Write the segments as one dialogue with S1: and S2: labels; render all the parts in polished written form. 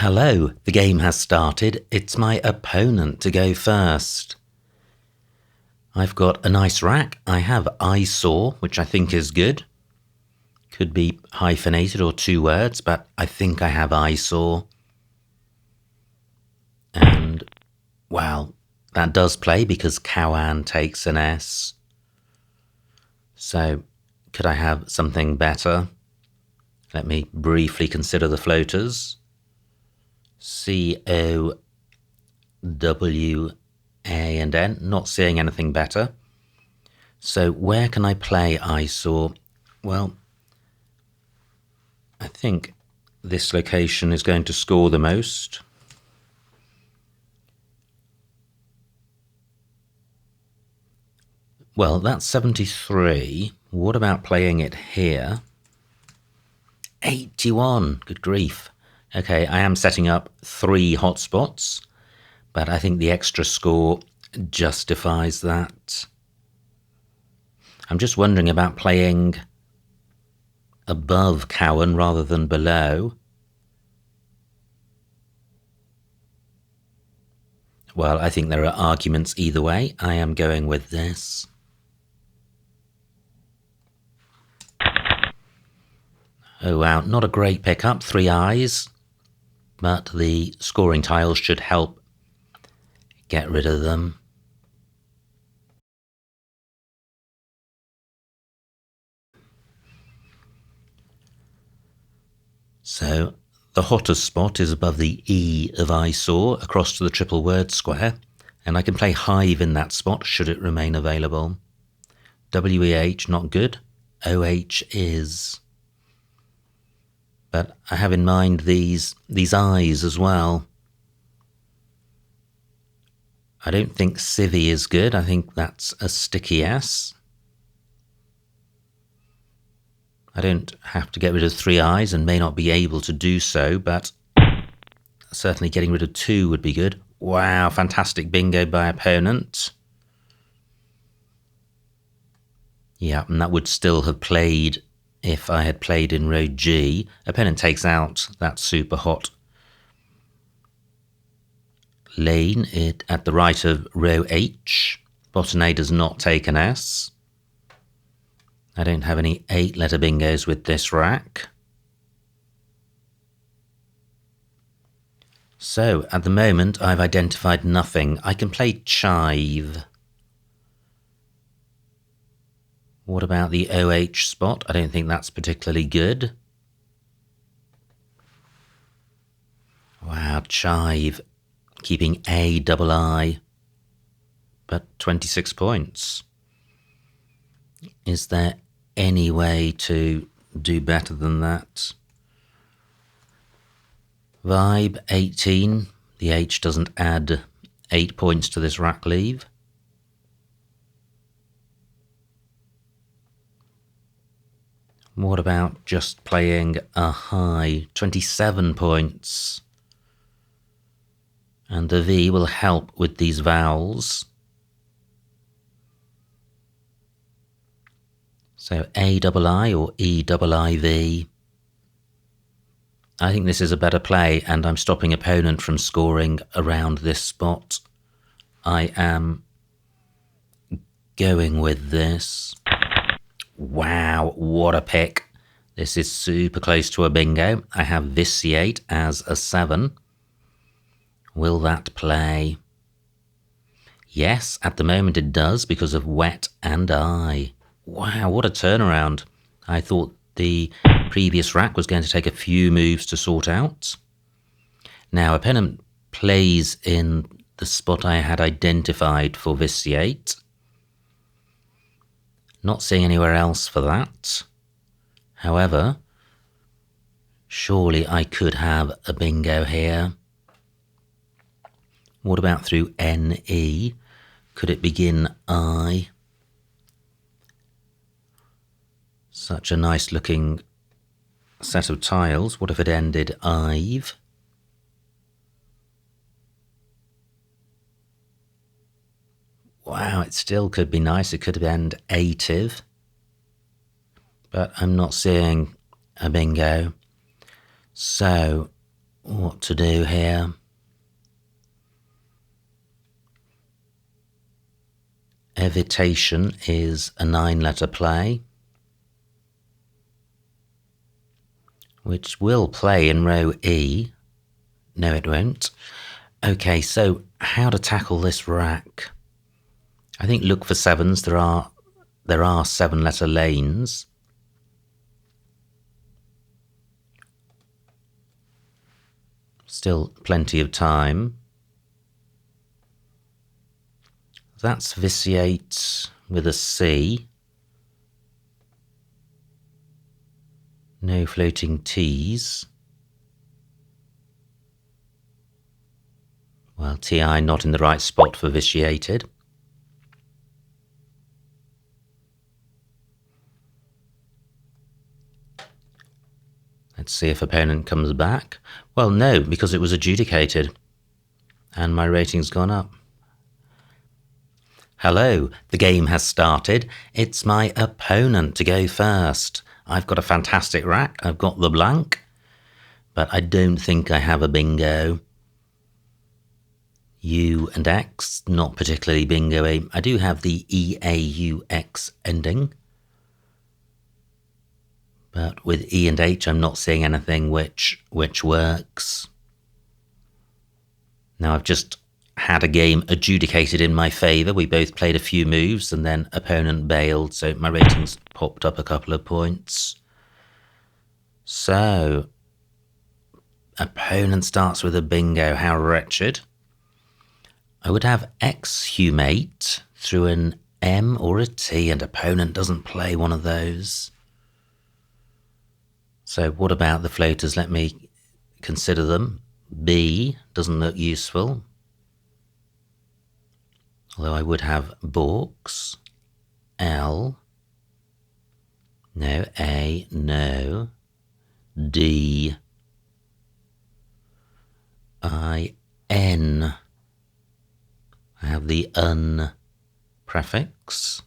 S1: Hello, the game has started. It's my opponent to go first. I've got a nice rack. I have eyesore, which I think is good. Could be hyphenated or 2 words, but I think I have eyesore. And, well, that does play because Cowan takes an S. So, could I have something better? Let me briefly consider the floaters. C-O-W-A and N, not seeing anything better. So where can I play eyesore? Well, I think this location is going to score the most. Well, that's 73. What about playing it here? 81, good grief. Okay, I am setting up 3 hotspots, but I think the extra score justifies that. I'm just wondering about playing above Cowan rather than below. Well, I think there are arguments either way. I am going with this. Oh wow, not a great pickup, 3 eyes, but the scoring tiles should help get rid of them. So the hottest spot is above the E of eyesore across to the triple word square, and I can play hive in that spot should it remain available. WEH not good, OH is. But I have in mind these eyes as well. I don't think civvy is good. I think that's a sticky S. I don't have to get rid of 3 eyes and may not be able to do so, but certainly getting rid of 2 would be good. Wow, fantastic bingo by opponent. Yeah, and that would still have played if I had played in row G. Opponent takes out that super hot lane at the right of row H. Bottom A does not take an S. I don't have any 8-letter bingos with this rack. So, at the moment, I've identified nothing. I can play chive. What about the OH spot? I don't think that's particularly good. Wow, chive. Keeping A-double-I. But 26 points. Is there any way to do better than that? Vibe, 18. The H doesn't add 8 points to this rack leave. What about just playing a high? 27 points. And the V will help with these vowels. So A-double-I or E-double-I-V. I think this is a better play, and I'm stopping opponent from scoring around this spot. I am going with this. Wow, what a pick. This is super close to a bingo. I have vitiate as a 7. Will that play? Yes, at the moment it does because of wet and I. Wow, what a turnaround. I thought the previous rack was going to take a few moves to sort out. Now, opponent plays in the spot I had identified for vitiate. Not seeing anywhere else for that. However, surely I could have a bingo here. What about through NE? Could it begin I? Such a nice looking set of tiles. What if it ended Ive? Wow, it still could be nice. It could end ative. But I'm not seeing a bingo. So what to do here. Evitation is a 9-letter play, which will play in row E. No, it won't. Okay, so how to tackle this rack? I think look for sevens. There are 7-letter lanes. Still plenty of time. That's vitiate with a C. No floating T's. Well, TI not in the right spot for vitiated. Let's see if opponent comes back. Well, no, because it was adjudicated. And my rating's gone up. Hello, the game has started. It's my opponent to go first. I've got a fantastic rack. I've got the blank. But I don't think I have a bingo. U and X, not particularly bingo-y. I do have the EAUX ending. But with E and H, I'm not seeing anything which works. Now, I've just had a game adjudicated in my favour. We both played a few moves and then opponent bailed, so my ratings popped up a couple of points. So, opponent starts with a bingo. How wretched. I would have exhumate through an M or a T, and opponent doesn't play one of those. So what about the floaters? Let me consider them. B doesn't look useful. Although I would have Borks. L. No. A. No. D. I. N. I have the un prefix.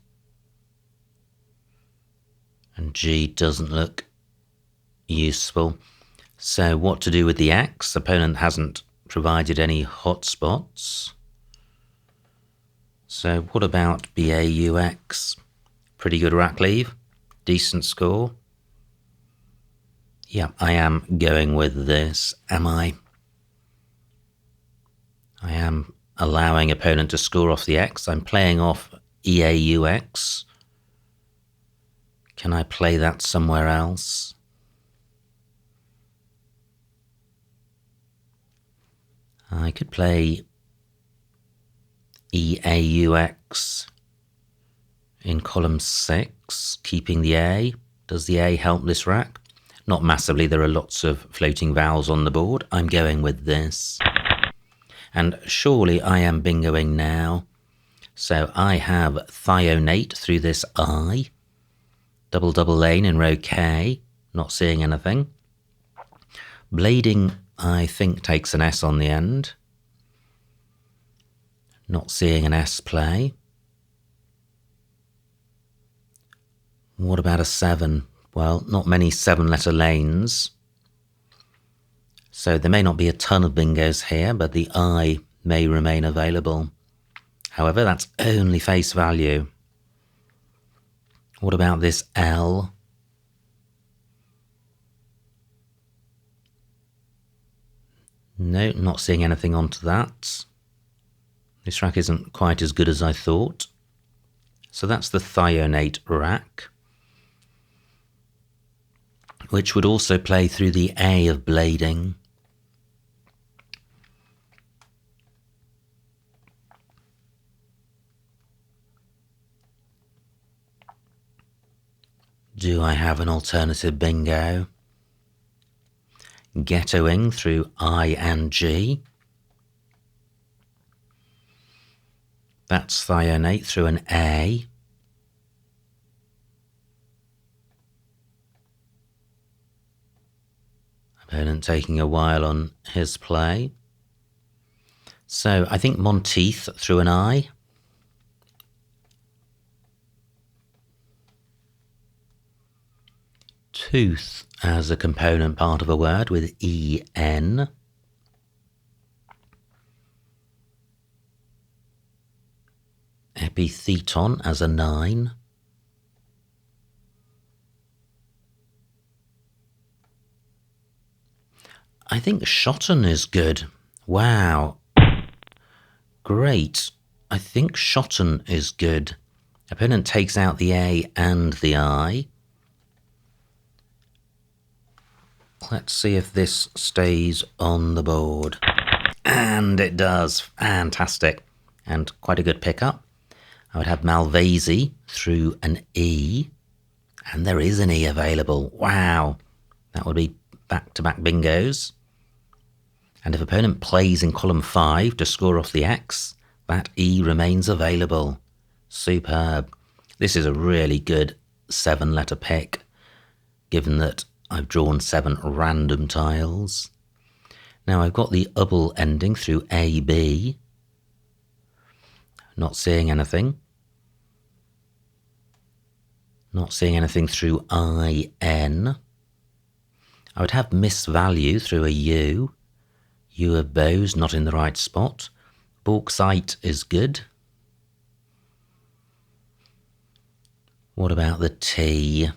S1: And G doesn't look useful. So what to do with the X? Opponent hasn't provided any hotspots. So what about BAUX? Pretty good rack leave. Decent score. Yeah, I am going with this. Am I? I am allowing opponent to score off the X. I'm playing off EAUX. Can I play that somewhere else? I could play EAUX in column 6, keeping the A. Does the A help this rack? Not massively. There are lots of floating vowels on the board. I'm going with this. And surely I am bingoing now. So I have thionate through this I. Double lane in row K. Not seeing anything. Blading, I think, takes an S on the end. Not seeing an S play. What about a 7? Well, not many 7-letter lanes. So there may not be a ton of bingos here, but the I may remain available. However, that's only face value. What about this L? No, not seeing anything onto that. This rack isn't quite as good as I thought. So that's the thionate rack, which would also play through the A of blading. Do I have an alternative bingo? Ghettoing through I and G. That's thionate through an A. Opponent taking a while on his play. So I think Monteith through an I. Tooth as a component part of a word with E-N. Epitheton as a 9. I think Shotten is good. Wow. Great. I think Shotten is good. Opponent takes out the A and the I. Let's see if this stays on the board. And it does. Fantastic. And quite a good pickup. I would have Malvasi through an E. And there is an E available. Wow. That would be back-to-back bingos. And if opponent plays in column 5 to score off the X, that E remains available. Superb. This is a really good 7-letter pick, given that I've drawn 7 random tiles. Now I've got the UBL ending through AB. Not seeing anything. Not seeing anything through IN. I would have misvalue through a U. U of bows not in the right spot. Bauxite is good. What about the T?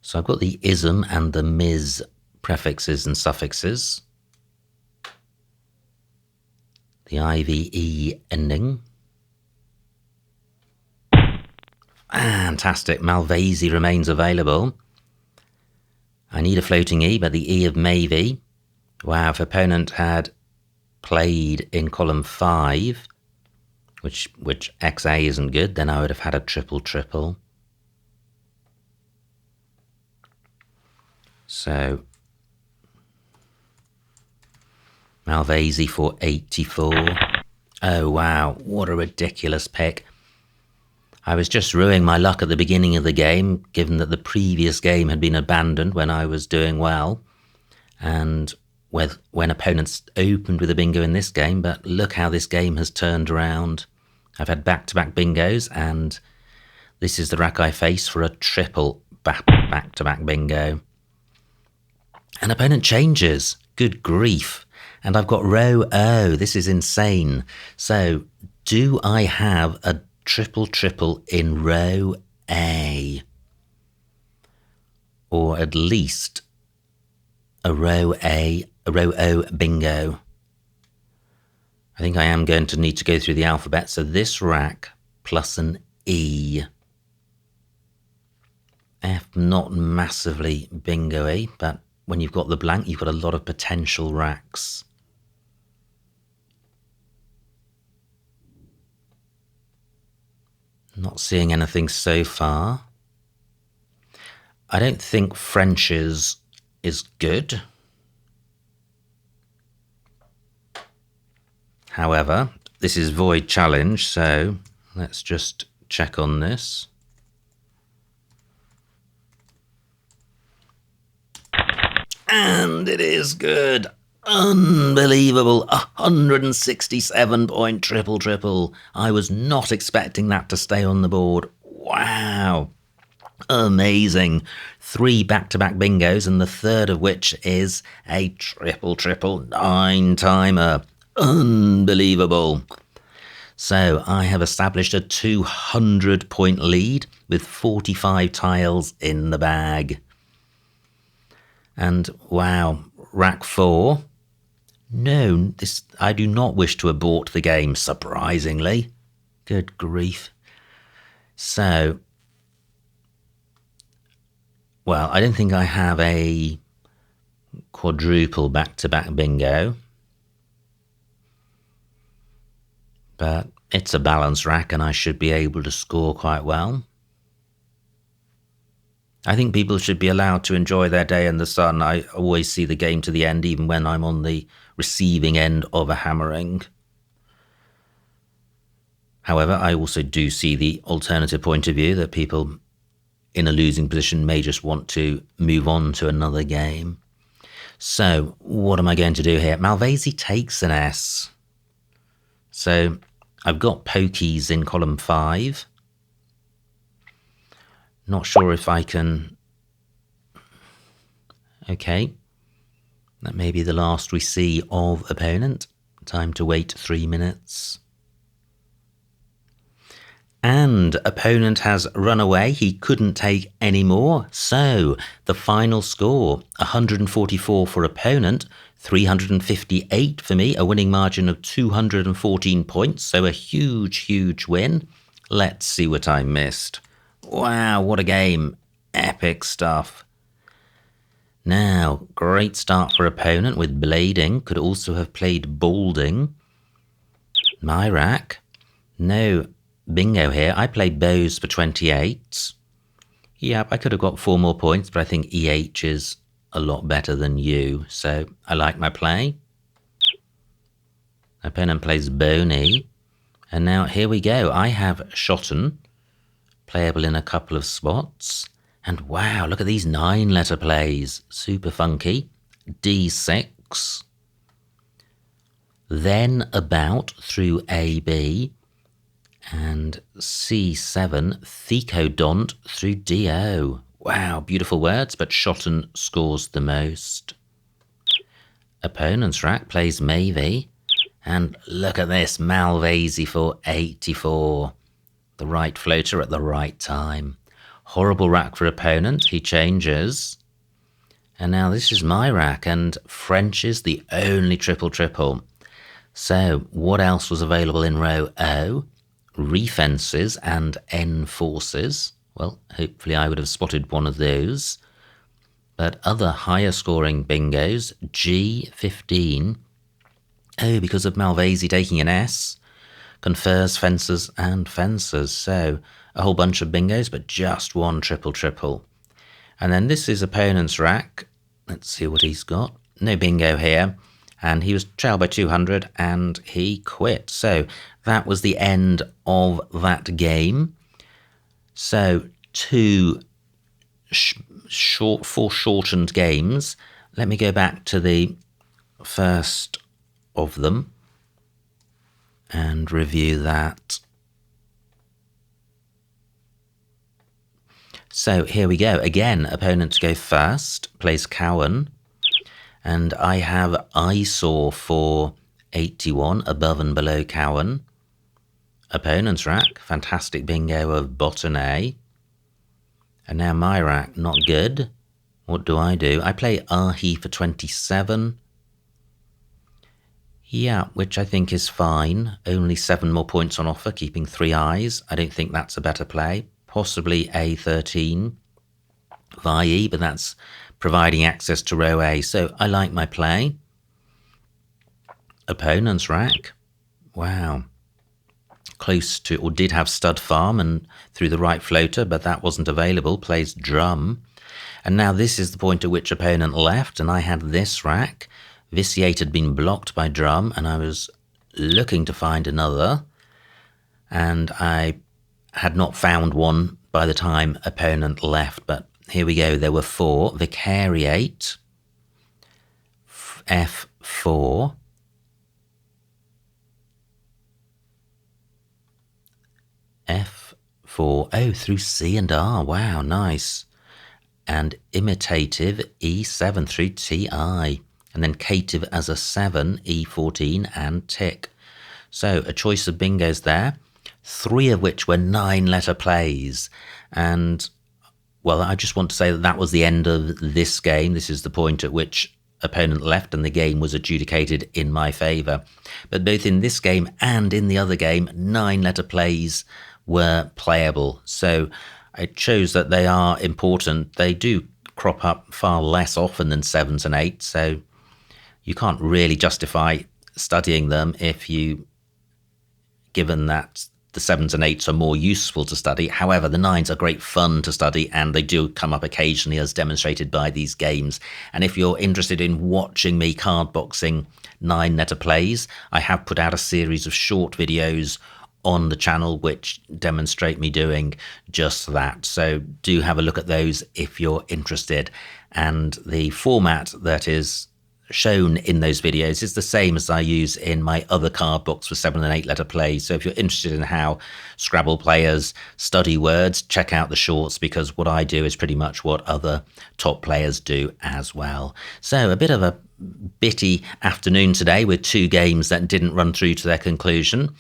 S1: So I've got the ism and the mis prefixes and suffixes. The IVE ending. Fantastic. Malvasi remains available. I need a floating E, but the E of Mavie. Wow, if opponent had played in column 5, which XA isn't good, then I would have had a triple. So Malvasi for 84. Oh wow, what a ridiculous pick. I was just ruining my luck at the beginning of the game, given that the previous game had been abandoned when I was doing well, and when opponents opened with a bingo in this game, but look how this game has turned around. I've had back-to-back bingos, and this is the rack I face for a triple back-to-back bingo. An opponent changes. Good grief. And I've got row O. This is insane. So, do I have a triple in row A? Or at least a row O bingo? I think I am going to need to go through the alphabet. So this rack plus an E. F, not massively bingo-y, but when you've got the blank, you've got a lot of potential racks. Not seeing anything so far. I don't think French's is good. However, this is void challenge, so let's just check on this. And it is good. Unbelievable. 167-point triple. I was not expecting that to stay on the board. Wow. Amazing. 3 back-to-back bingos, and the third of which is a triple 9-timer. Unbelievable. So I have established a 200-point lead with 45 tiles in the bag. And wow, rack 4. No, I do not wish to abort the game, surprisingly. Good grief. So, well, I don't think I have a quadruple back-to-back bingo. But it's a balanced rack and I should be able to score quite well. I think people should be allowed to enjoy their day in the sun. I always see the game to the end, even when I'm on the receiving end of a hammering. However, I also do see the alternative point of view that people in a losing position may just want to move on to another game. So, what am I going to do here? Malvasi takes an S. So, I've got pokies in column 5. Not sure if I can... Okay. That may be the last we see of opponent. Time to wait 3 minutes. And opponent has run away. He couldn't take any more. So the final score, 144 for opponent, 358 for me, a winning margin of 214 points. So a huge, huge win. Let's see what I missed. Wow, what a game. Epic stuff. Now, great start for opponent with blading. Could also have played balding. My rack. No bingo here. I played bows for 28. Yep, I could have got 4 more points, but I think EH is a lot better than you. So I like my play. Opponent plays bony. And now here we go. I have shotten, playable in a couple of spots. And wow, look at these 9-letter plays. Super funky. D6. Then about through AB. And C7, thecodont through DO. Wow, beautiful words, but shotten scores the most. Opponent's rack plays Mavie. And look at this, Malvasi for 84. The right floater at the right time. Horrible rack for opponent, he changes. And now this is my rack, and French is the only triple-triple. So, what else was available in row O? Refences and N-forces. Well, hopefully I would have spotted one of those. But other higher scoring bingos, G15. Oh, because of Malvasi taking an S, confers fencers and fencers. So a whole bunch of bingos, but just one triple-triple. And then this is opponent's rack. Let's see what he's got. No bingo here. And he was trailed by 200 and he quit. So that was the end of that game. So 2 foreshortened games. Let me go back to the first of them and review that. So here we go. Again, opponent to go first, plays Cowan. And I have eyesore for 81, above and below Cowan. Opponent's rack, fantastic bingo of botany. And now my rack, not good. What do? I play Ahi for 27. Yeah, which I think is fine. Only 7 more points on offer, keeping 3 eyes. I don't think that's a better play. Possibly A13 VIE, but that's providing access to row A. So I like my play. Opponent's rack. Wow. Close to, or did have stud farm and through the right floater, but that wasn't available. Plays drum. And now this is the point at which opponent left, and I had this rack. Vitiate had been blocked by drum, and I was looking to find another. And I had not found one by the time opponent left, but here we go. There were 4. Vicariate, F4, F4, oh, through C and R. Wow, nice. And imitative, E7 through TI. And then cative as a 7, E14, and tick. So a choice of bingos there, 3 of which were 9-letter plays. And, well, I just want to say that that was the end of this game. This is the point at which opponent left and the game was adjudicated in my favour. But both in this game and in the other game, 9-letter plays were playable. So it shows that they are important. They do crop up far less often than 7s and 8s, so you can't really justify studying them if you, given that the 7s and 8s are more useful to study. However, the 9s are great fun to study, and they do come up occasionally as demonstrated by these games. And if you're interested in watching me card boxing 9-letter plays, I have put out a series of short videos on the channel which demonstrate me doing just that. So do have a look at those if you're interested. And the format that is shown in those videos is the same as I use in my other card books for 7 and 8-letter plays. So if you're interested in how Scrabble players study words, check out the shorts, because what I do is pretty much what other top players do as well. So a bit of a bitty afternoon today with 2 games that didn't run through to their conclusion.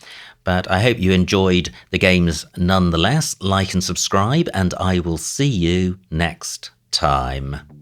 S1: But I hope you enjoyed the games nonetheless. Like and subscribe, and I will see you next time.